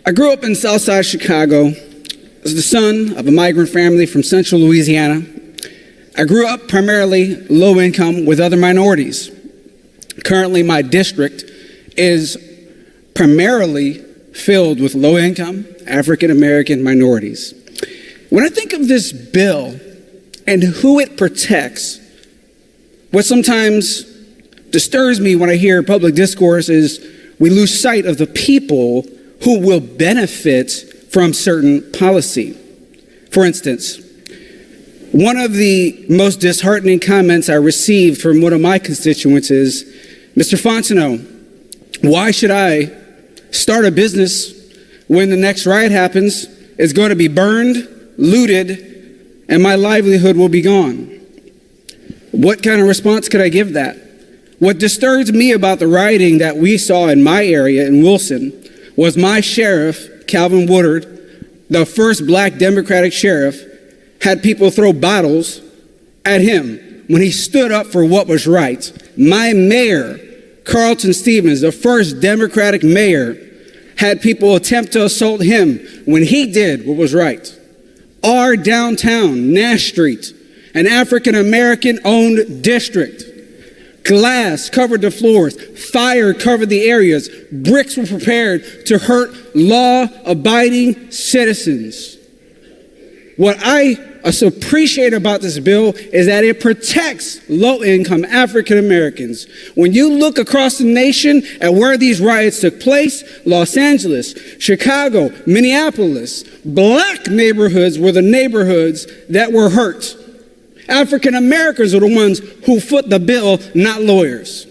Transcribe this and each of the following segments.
I grew up in Southside Chicago as the son of a migrant family from central Louisiana. I grew up primarily low income with other minorities. Currently, my district is primarily filled with low income African American minorities. When I think of this bill and who it protects, what sometimes disturbs me when I hear public discourse is we lose sight of the people who will benefit from certain policy. For instance, one of the most disheartening comments I received from one of my constituents is, Mr. Fontenot, why should I start a business when the next riot happens? It's going to be burned, looted, and my livelihood will be gone. What kind of response could I give that? What disturbs me about the rioting that we saw in my area in Wilson was my sheriff, Calvin Woodard, the first black Democratic sheriff, had people throw bottles at him when he stood up for what was right. My mayor, Carlton Stevens, the first Democratic mayor, had people attempt to assault him when he did what was right. Our downtown, Nash Street, an African American owned district, glass covered the floors, fire covered the areas, bricks were prepared to hurt law-abiding citizens. What I appreciate about this bill is that it protects low-income African Americans. When you look across the nation at where these riots took place, Los Angeles, Chicago, Minneapolis, black neighborhoods were the neighborhoods that were hurt. African Americans are the ones who foot the bill, not lawyers.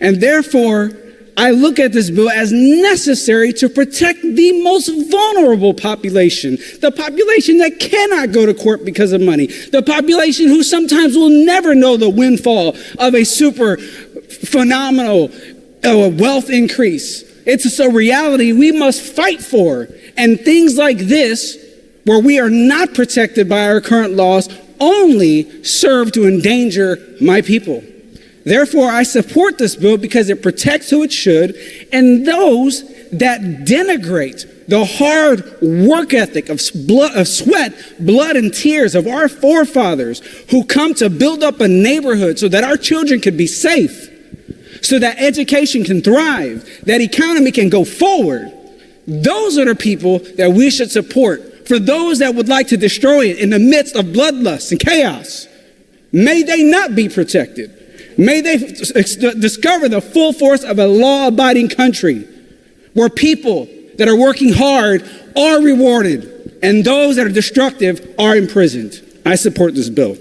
And therefore, I look at this bill as necessary to protect the most vulnerable population, the population that cannot go to court because of money, the population who sometimes will never know the windfall of a super phenomenal wealth increase. It's a reality we must fight for. And things like this, where we are not protected by our current laws, only serve to endanger my people. Therefore, I support this bill because it protects who it should, and those that denigrate the hard work ethic of sweat, blood, and tears of our forefathers who come to build up a neighborhood so that our children can be safe, so that education can thrive, that economy can go forward. Those are the people that we should support. For those that would like to destroy it in the midst of bloodlust and chaos, may they not be protected. May they discover the full force of a law-abiding country where people that are working hard are rewarded and those that are destructive are imprisoned. I support this bill.